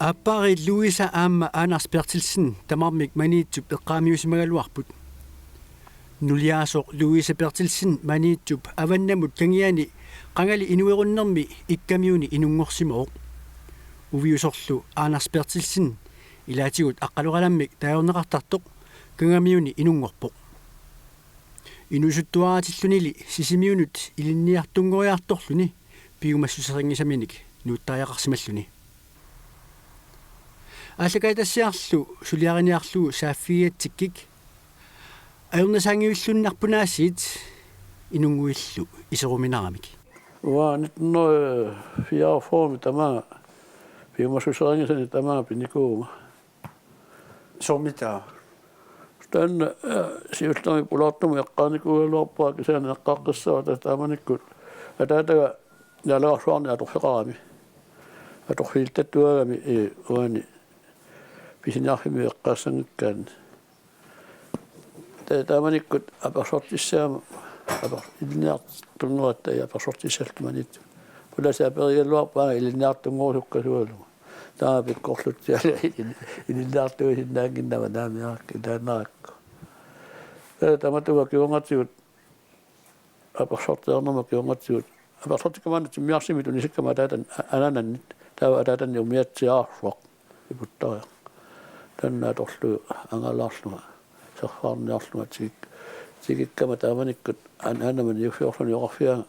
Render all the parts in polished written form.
Appari Luisa aamma Anders Bertelsen tamarmik maniitsup eqqaamiusimaгаluarput. Nuliaasoq Luisa Bertelsen maniitsup avannamut kangiani qangali inuerunnermi ikkamiuni inunngorsimooq. Uviusorlu Anders Bertelsen ilaatigut aqqaloralammik taajorneqartartoq kangamiuni inunngorpoq. Inusuttuaratillunili sisimiunut ilinniartungoriartorluni piumassuseringisaminik nuuttaajaqarsimalluni. Allakaitassiarlu suliariniarlu saaffiatsikkik ajornasaangiullunnerpunaasiit inunguillu iseruminaramik. Waa 1944 tamaa piumassuseringisani tamaa pinikuuma. Sommitaa. Tän siullami pulaartumi eqqaanikuugaluarpaa kisaana eqqaaqqissava taamanikkut ataataga nalaarsuarni atorfiqarami atorfiiltattuagami uani pisinaarfimi eqqaassangikkaan taamanikkut apersortissaama iliniartunguatta ja apersortissaltumanit pulasaa perialluarpaa iliniartunguusukkasualugu taama pikkorlutiala iliniartuisinnaanginnama taamiarakki taannarakku tamatuga kiungatsigut apersortiarnerma kiungatsigut apersortikamaanut miarsimit unisikkama taatan ananannit taava taatanni umiatsiaarsuaq iputtaria tannatorlu angalaarluga serfaarniarluga tigikkama taamanikkut ananaman yufiorluni oqarfianga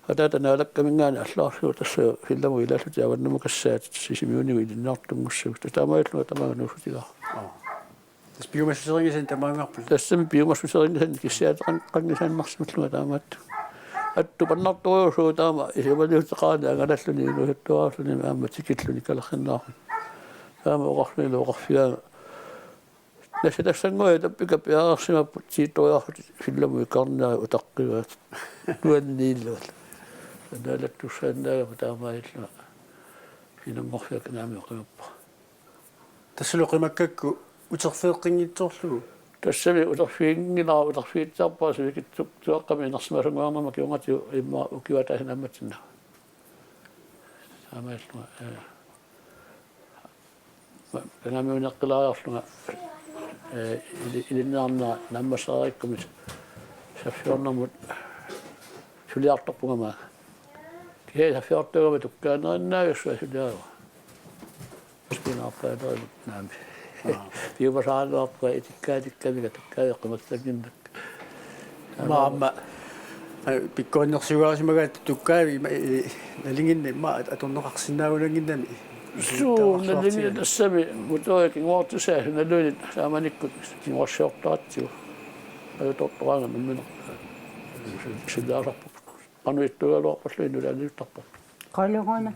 ataatana alakkamingaani allaarlugu tassa fillamu ilalluti avannamu kassaat sisimiunigu ilinnaartungussavut taamailluga tamaaganuusutigaa Tas piumassuseringisan tamaangarput. тассами пиумассусерингисан киссаатеқангисааннарсималлуга таамаатту атту паннартуруусуу таама исивалиутеқаани ангалаллуни инуһиттуаарлуни аама тикиллуни калерхиннаарни таама оқарфилу оқарфиаа наситассангуя таппика пиаарсимаппут сиитториарфут филламуи карнаа утаққиваат нуаннииллуат анаалаттуссааннаага таамаиллуа финангорфиак наами оқимаппа Tassuloqimakkakku uterfeeqqinngitsorlugu. тассами утерфиингинаа утерфиитсаарпаа сивикитсук туаққами нерсимасунгуарнама киунгатиу имма укиватаасинамматсинна таамаиллуга канамиунеққилаариарлуга илиннаарна наммассаариккумис саффиорнэрмут сулиарторпугама кээ саффиортугама туккаанериннаагуссуа сулиарва скинаарпаалерит наами пиумасаалуарпа этиккаатиккамига таккаеққимассагиннак Maamma pikkoinnersugaasimagaat tukkaavi nalingинни ма аторнеқарсинаагулангиннами суу налинги тассами мутояки ngortusаа налуинит сааманиккут кингорсиортаатсигу аютортораanga миммина силаараппу ануиттугалуарпаллуи нулаалиуттарпу qalluquna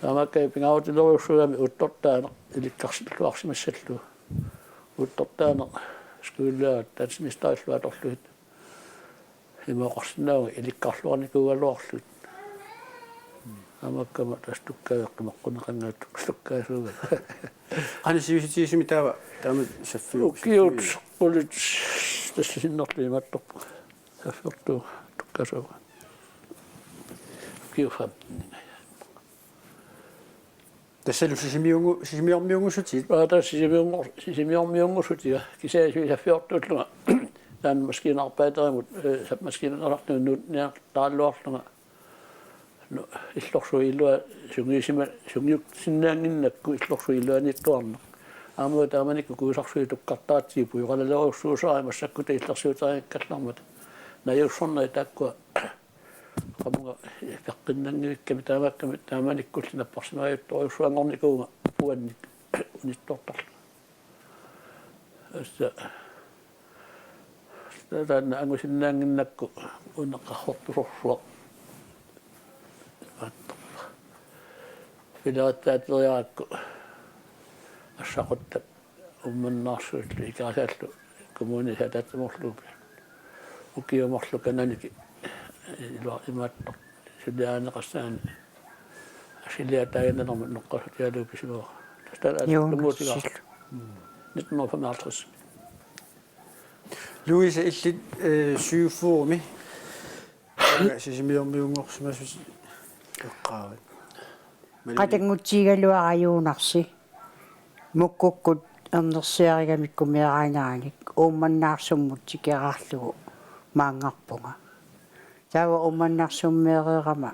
таамаккай пингаутилориуссугами уттортаана иликкарсиллуарсимассаллу уттортаана скууллаа татсимистаиллуаторлуит имоқарсинаага иликкарлуарникугалуарлут амаккама тастуккаеққимаққунеқангааттуксуккаасууга qanisivisitiisumi taava taama saffiu киут улит тассиннэрли иматторпу сафферту туккасуга киуфам tassalu sisimiormiungussutit сисимиормиунгусутига кисаасуи саффиортууллуга таан маскинарпаатеримут маскинерартууннут ниар тааллуарлуга иллорсуилуа сунгиук синнаангиннакку иллорсуилуаниттуарна аамуа тааманикку куусарсуи туккартаатсии пуйоралалерусsuusари массаккута иллерсуутариаккаллармат наюссорна тааккуа qamunga peqqinnaangivikkami taamakkami taamanikkullinapparsimaajuttoriussuangornikuunga puannik unittortarlu assa taanna angusinnaanginnakku uneqqarrortusorsuaq aattorpa filerattaateriarakku assaquttat ummannaarsuullu ikaasaallu kommuni sataatsamorluupi ukiumorlu kananiki имааттор сулиаанеқассаани асилиатаагиннерма ноққасутиалууписуа тасталааллумуутига 1955 Luisa illit syyfuumi sisimiormiungorsumassus eqqaavat qatangutigaluarayuunarsi mukkukkut ernersiarigamikkun miaraanaanik uummannaarsummut tikeraarlugu maangarpunga taava uummannaarsummiereerama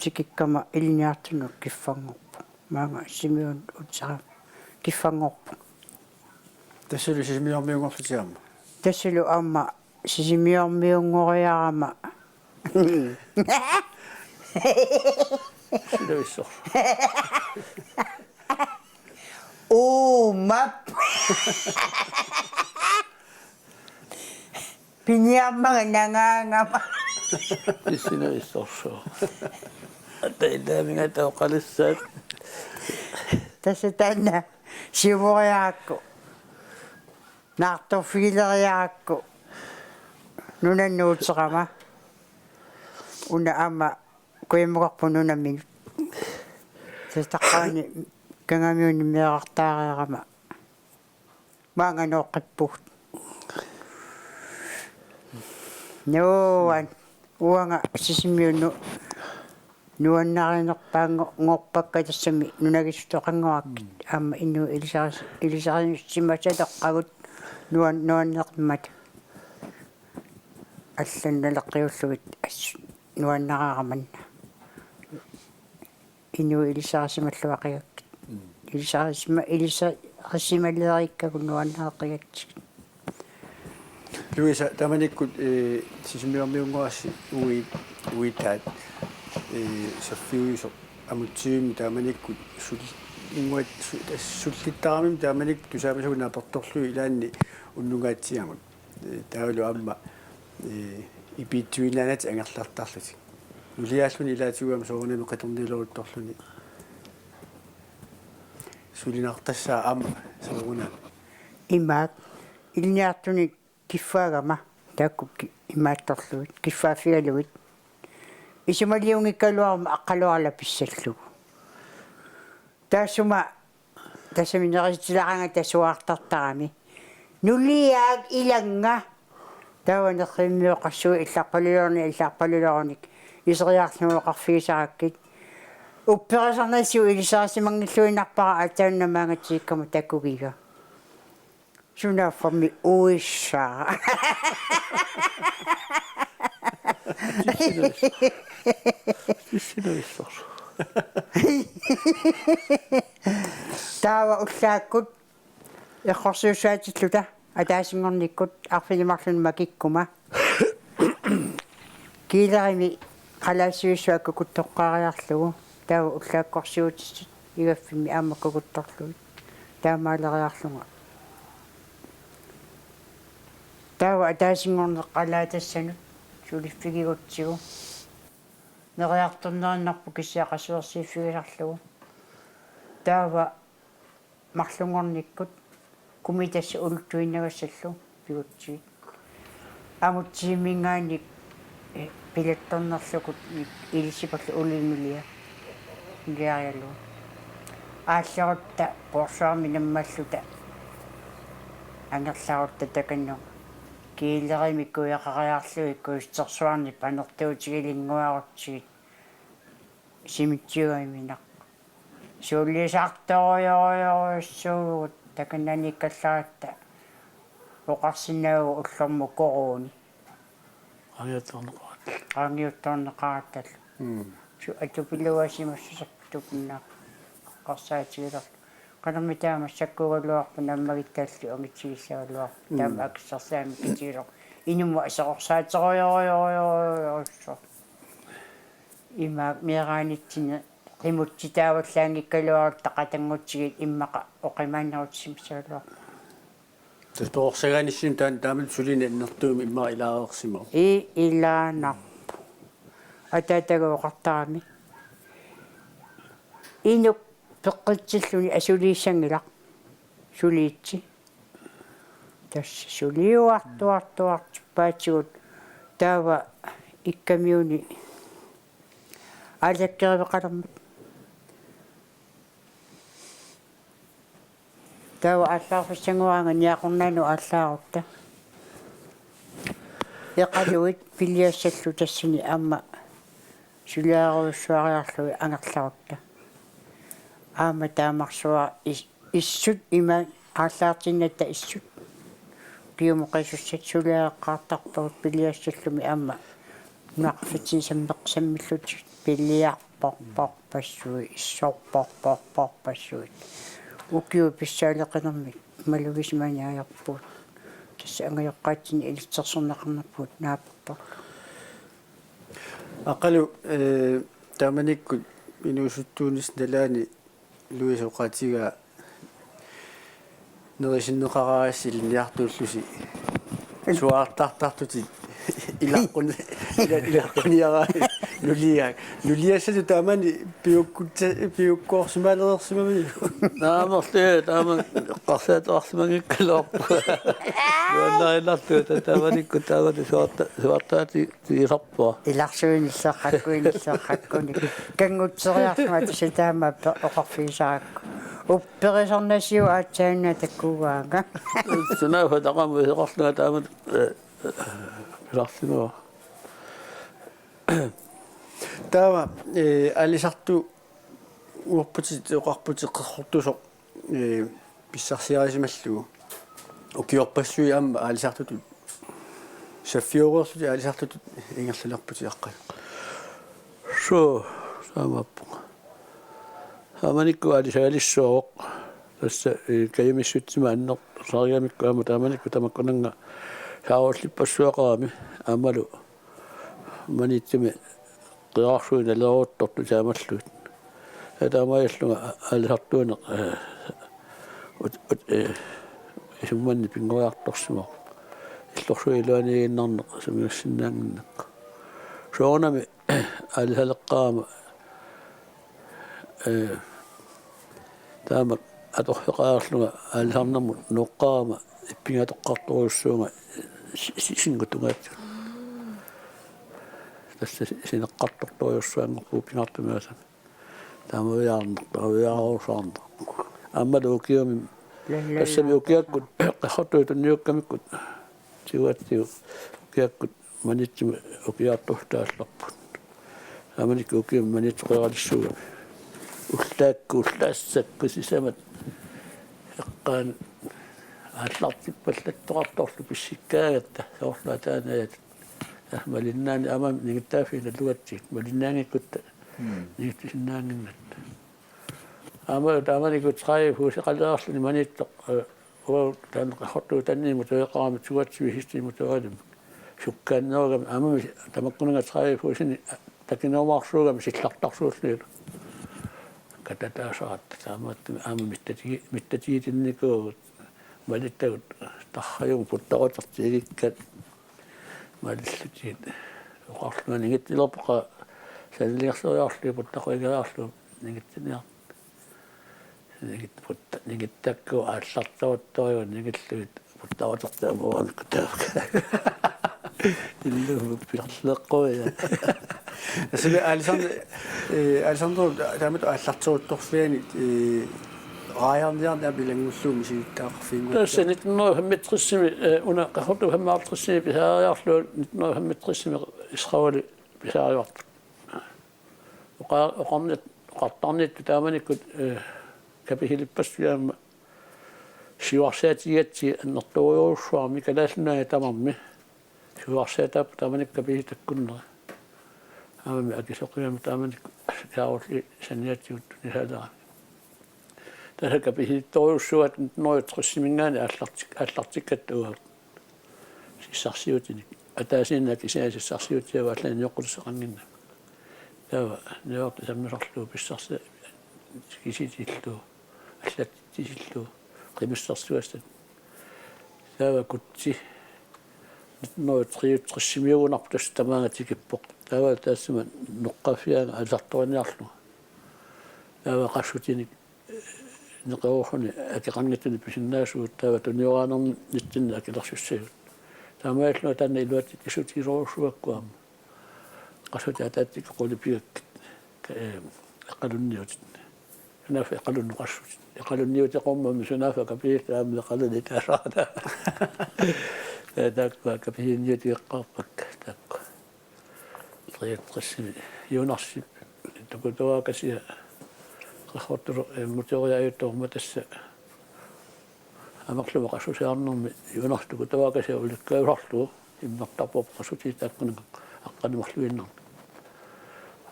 tikikkama ilniartunut kiffangorpu maanga simiun utsara kiffangorpu тассалу сисимиормиунгорлутиарма тассалу аама сисимиормиунгориарама силависсор мап пиниармага нагаангама силависсорсоо атаилаамига таоқалиссаат тассатаана сивориаакку наартофилериаакку нунаннуутеқама уна аама куиммуқарпу нунамминут тастаққаани кангамиуни меқартаариарама маанганоққиппугут нуан уанга сисимиуну нуаннаринерпаангорпакка тассами нунагистуқангуаркит аама инну илисаринуссимасалеққагут нуаннеқмат алланналеққиуллугит ассу нуаннараараманна инну илисарисималлуақигаккит илисарисималлериккагу нуаннеққигатсик Luisa tamanikut sisimiormiungoassi uitaat saffiuiso amutsuimi tamanikut inguat sullittaaramim tamanik tusaapasuguna apertorlu ilaanni unnugaatsiangut taavalu amma ipitsuinaanat angerlartarlutik nuliaalluni ilaatiguam soornami qatorniloruttorluni sulinartassaa amma sooruna имаак илниартуни киффаагама тааккукки имаатторлуит киффаафигалуит исималиунгиккалуарма аққалуарла писсаллугу таасума тасаминерисиларанга тасуартартарами нулиаак иланга тааванерриммиоқассуи илларпалулорник исериарлуоқарфигисараккит упперасарнасиу илисаарсимангиллуинарпара атауннамаангатсиккама таккугига Шуна фами уиша. силависсор таава уллааккут яхорсуусаатиллута атаасингорниккут арфилимарлун макиккума киларими қалаасиуссуакку тоққариарлугу таава уллааккорсуутиссут игаффими аамаккугутторлугит таамаалериарлунга таава атаасингорнеққалаатассанут сулиффигигутсигу нериарторнериннарпу киссиақасуерсииффигиларлугу таава марлунгорниккут кумитасса улуттуиннагассаллу пигутсигит амутсиимингааник пилатторнерлукут илисипаллу улимилия гиариалу ааллерутта порсуарми наммаллута ангерларутта таканну киилеримиккуяқариарлуикку истерсуарни панертуутигилингуарутсигит симитсиуайминақ сууллисаарториориориуссуугут таканнаниккалларатта оқарсинаагу уллорму коруни ангиутторнеқаратал су атупилуасимассусартупнаа қарсаатигилер канамитаама саккугалуарпу наммагиттааллу ангитсигиссагалуар таама акиссарсаами китигилер инумма исеқорсаатерориориориориориссо има миараанитсина qimutitaavallaangikkaluarut taqatangutsigit immaqa oqimaannerutsimsaluar taspoorsaganissim taamil sulina innertuumi imma ilaareersimo ilaanarpu ataataguoqartarami inuk peqqitsilluni asuliissangilaq suliitsi tassa suliuartuartuartippaatigut taava ikkamiuni алаккервеқалермут тава аллаарфиссангуаанга ниақорнаану аллаарутта яқалуит пилиассаллу тассини аама сулиаруссуариарлуи ангерларутта аама таамарсуа иссут има ааллаартиннатта иссут киумоқисуссат сулиааққартарпагут пилиассаллуми аама нақфитин саммеқсаммиллутик пилиарпорпор пассуи иссорпорпорпор пассуит укиу писсаалеқинерми малугисманиаярпуут тасса ангайоққаатсини илитсерсернақарнарпуут нааппор ақалу тааманиккут инуусуттуунис налаани луисоқатига нерисиннеқараассил ниартууллуси суаартартартути илаққуниараа нулиассату таамани пиуккоорсимаалерсимамани наамерлээ таама қарсаатаарсимагиккалоорпу юаннаиларту тааманикку таамати суартаати тиисарпуа иларсуинissaqaqquinissaqaqquni кангутсериарсума тасатаамаппе оқарфисаакку упперисарнасиу аатсаанна таккуугаага сунафа тақаму эқарлуга таамат пиларсинуа таава алисарту уорпути оқарпутеққортусоқ писсарсиарисималлугу укиорпассуи аама алисартуту саффиорерсути алисартуту ингерлалерпути аққай шо самаппу аманикку алисаалиссуоқ тасса каямиссутсима аннер сариамикку аама тааманикку тамаккунанга сааваллиппассуақарами аамалу манитсими qearsuin aleruuttortu taamallut ataamaallunga alisartuuna isummanni pinguaartorsumo иллорсуилуанииннарне сумиуссиннаангиннақ соонами алисалеққаама таама аторфеқаарлунга алисарнамут ноққаама иппингатоққарторуссуунга сингутунгаатсу тасса синеққартортуйуссуангорпу пингартумиасан таамавиаарнер аммалу укиуми тассами укиаккут қахортуутунниуккамиккут тиуаттиу укиаккут манитсими укиаартуфтаалларпут аманик укиум манитсоқералиссуга уллаассакку сисамат эққаан ааллартиппаллаттоқарторлу писсиккаагатта соорлаа таанаят малиннаани амам нигиттаафина лугатсик малиннаангиккутта нигиттисиннаангиннат ама тааманикут трай хусеқалеарлуни манитто оо тан хорту танниму тоеқаами тугатсуи хистиму тоалим суккааннергам амами тамаккунага трай хусини такиномарсуугам силлартарсууллиу кататаасаат таамаатту ама миттатиитинникуу малиттагут тархаюн путтарутертигиккат малиллутиит оқарлуна нигиттилерпоқа саллиарсуяарлу путтақуигаарлу нигиттиниар нигиттакку ааллартаваттариу нигиллуит путтаватертаамуаникку таавка иллу пиарлеққуя асми александр таамат ааллартуутторфиани раярниарна билангуллууми сииттаақарфингу тасса 1935 уна қахорту 35 писаариарлу 1935 исраули писаариарт оқарнит қартарнит тааманиккут капихилиппассуяама сиуарсаатигатси аннэртуйуурсуарми калааллунаа тамарми сиуарсаатаап тааманик капихитаккуннера аамами акисоқиама тааманик каарулли саниатсигут нисаалера таа капихитторюссуат нойтриссимингаани ааллартиккаттугаа сиссарсиутиник атаасинна кисаасиссарсиутиава аллаани йоққулсеқангинна таа неорт саммисарлуу писсарса киситиллуу аллаттисиллуу қимиссарсуастат таа кутси нойтриутриссимиугунарпус тамаагатикиппоқ таа таассама ноққафиаага аларторниарлу таа қассутиник неқорхуни акеқангатуни писиннаасуут таа туниораанерни нитсинна акилерсуссагут таамааллуа танна илуатик кисутирорусуаккуама qassuti ataattik qulipigak eqalunniut nafa eqalunnu qassut eqalunniut qomma sunafa kapiit am eqaluni taasada taakwa kapiinniut eqqarpak taak triat qassimi yunarsip tukutuakasia خاطر المتوجع يتوه متس أمقلب قشو سيارنهم ينحتو كتواك سيقول لك يرحتو يبنى طبوب قشو تيتاكن أقل مخلوين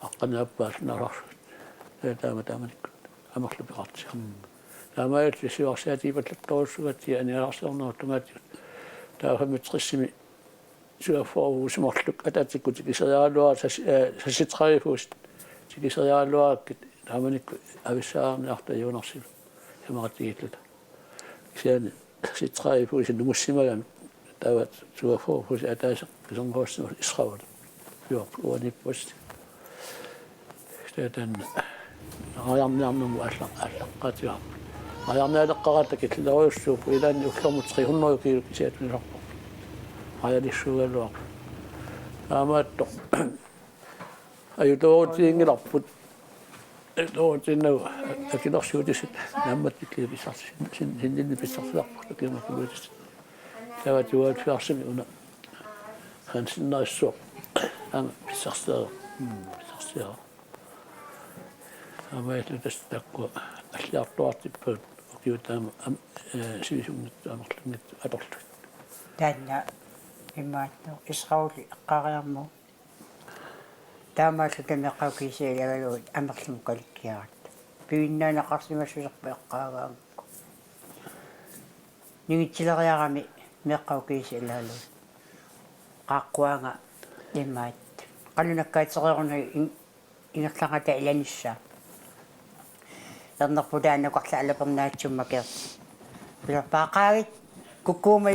أقل أباس نرحشو تاما أمقلب قاتش لما يتلسي وقساتي بتلقوش وقتي يعني رأسنا وتماتي تاهم يتقسمي شوفوا وسمحت لك أتاتي كنت كيسيالوا سشيت خايفوش كيسيالوا عملك أبشار نأخذ يونسيل كما قلت لك كان سشيت خايفوش إنه مسلم تابت شوفوا فوش أتاش كزن غوش إسخاول يوم وني بوست كتان غيام نعم أشلقات يوم غيام نادقات كتلا ويشوف إذا يكلم تسخيهن ويكيل كسيت من ربه هذا الشغل الواقع أما أي دوتي نلعب دوتي إنه أكيد أخشوا جسد لما تكلي بيصير سندين بيصير لكن ما كل جسد تبعت واد في عصمي هنا خمس الناس السوق أنا بيصير أما يتلتستقوا أشياء طواتي بقول وكيوتام سيشوف نت أدخل تانا إماتو إسخاولي قارمو تاما شكنا قاوكي سيلا أمخلم قلقيات بينا نقصي مشوق بقارم نيجي غامي مقاوكي سيلا قاقوانا إمات قالوا نكايت صغيرون إن خلقت إلى نشا ينقبوا دانا قحل على برناتش مكير بلا باقاوي كوكوما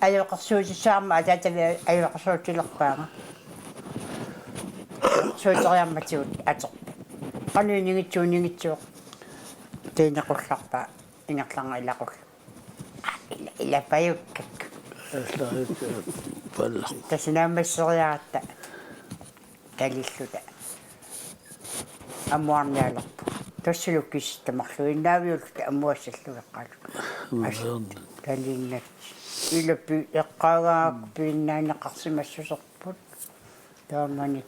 أي قصوش الشام أجات أي قصوش القامة شو تغير متود أتو قالوا نيجي تينا قصقبا إن خلقنا إلى قص إلى بايوك تسنام الصغيرات تاليسودا أموارنا لب تسلو كيس تمخلوين ناوي أمواس السلو قالوا تالينا إلى بيقارك بينا نقسم السوق دامني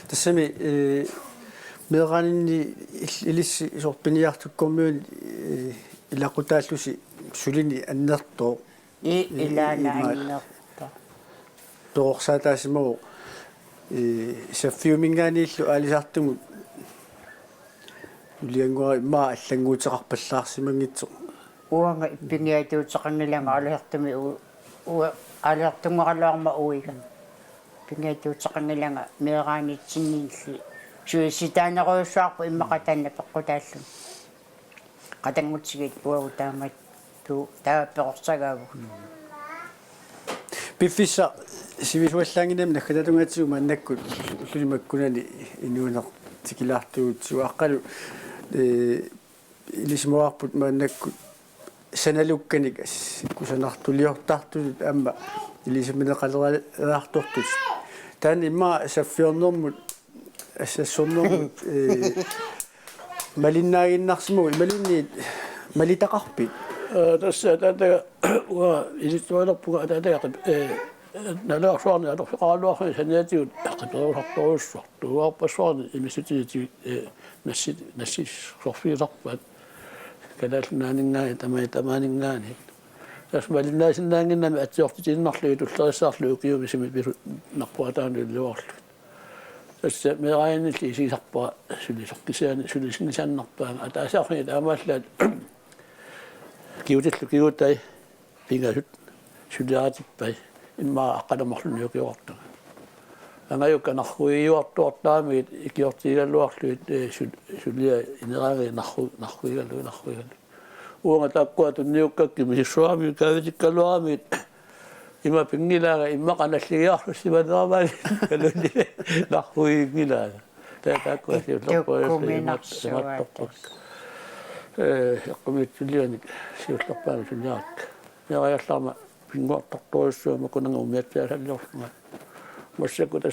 تسمي ميغاني إليس شوبينيارتو كومون إلا قتالوسي سوليني النطو إلا أنا توقساتاسمو سفيومينغاني لو أليسارتمو لينغوا ما اللنغو تقبلارسمنغيتسو وما بنياتو تقنلان على يختمي على يختمي على ما أويكن بنياتو تقنلان ميغاني تسنينسي شو سيتانا غوشاق إما قتلنا بقتالهم قتل متسجد وتامت تابعصقابو بفيسا سيفيس وسلانغينا من خداتونغاتسو مانكو سليمكوناني إنونا تكيلارتو تسو أقل إليسمواربوت مانكو سنالوكانيكاس كوسانارتو ليورتارتو أما إليسمنا قالرارتورتوس تاني ما سفيرنوم أساسونوم ماليناغينارسمو ماليني ماليتاقاربي تسا ويزيتوالبوغا تاتاقب نلا شوان يا رفيق الله خير سنتي قدروا حطوا الشطوا بشوان المسيتي نسيت صفي رقبة كذلك نانين تمانين نانين اسمع الناس نانين ما اتجفتي نخلي تلصق له كيو بسم نقواتان الوقت بس ما غاين شي صقبا شلي سقسان شلي سنسان نقطان اتاسخني دامات كيوتت كيوتاي بيغا شدات باي إما أقدر مخلون يوكي وقت أنا يوكا نخوي وقت وقتامي كيوتي الوقت شدليا إنغاغي نخوي وأنا تقوى تنيوكا كمشي شوامي كاوتي كالوامي إما بنجيلا إما قنا شياخ سيما دامي كالوني نخوي جيلا تقوى تقومي نقصوات يقومي تليوني سيو تقبال تلياك يا يسلام بنقول تقطوش ما كنا نوميت يا سلام مش كنت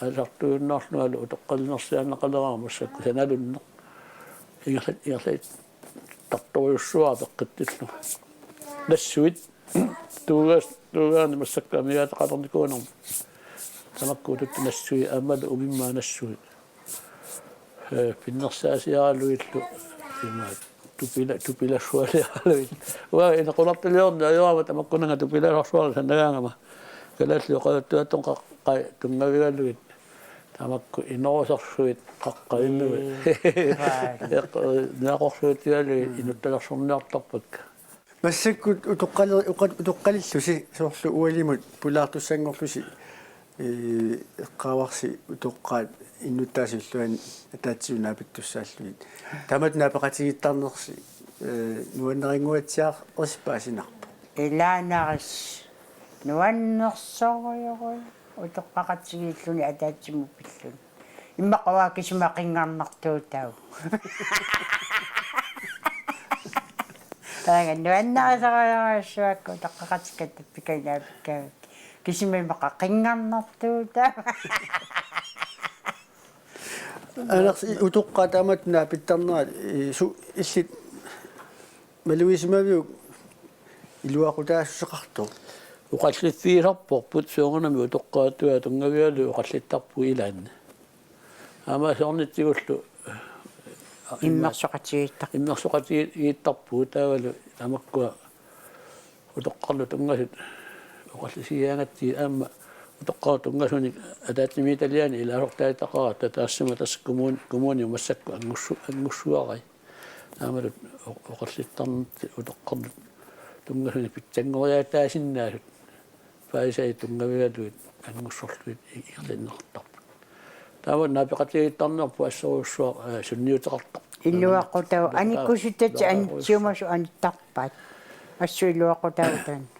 أزقت الناشنال وتقل نصي أنا قدرا مش كنت نادل يا سيد تقطوش شو بقتلنا للسويد توغان مسكة ميات قدر يكونهم تمكوا تنسوي أمد وبما نسوي pinnersaasiarluillu ima tupilassualiarluit wa ina qulaptaliorna ayoama tamakkunanga tupilasorsuala sanagaangama kalallu qaattuatton qaqqai tungavigalluit tamakku inorsorsuit qaqqainnuit naqorsuutigallu inuttalersorniartarpak массаккут утоққалиллуси соорлу уалимут пулаартуссангорлуси эққаварси утоққаат иннуттаасиллуан атаатсиунаапиттуссааллуит тамат наапеқатигиттарнерси нуаннерингуатсиар орсипаасинарпу илаанарис нуаннерсориорой утоққақатигииллуни атаатсиму пиллун иммақаваа кисимақингаарнартуутау нуаннерисориорсуакку утоққақатиккат пиканаапиккаавик кисимимақа қингаарнартуутаа анарс утоққаатаамат наапиттарнерат су иллит малуисимавиу илуақутаассеқарту уқаллитсиисарпорпут суунами утоққаатуа тунгавиалу уқаллиттарпу илаанна ама сорнитсигуллу иммерсоқатигииттарпу таавалу тамаккуа утоққарлу тунгасут уқаллисиаангатти аама утоққаа тунгасуник атаатсими италиани илаасортаатақара татаассама тас коммуни массакку ангуссуарай аамалут уқаллиттарнерти утоққарлу тунгасуни питсангориатаасиннаасут фаисай тунгавигалуит ангуссорлуит ирлиннертарпу тааван наапеқатигиттарнерпу ассоруссуа сунниутеқартар илуаққутау аниккусутат анитсиумасу аниттарпаат ассуилуаққутаутан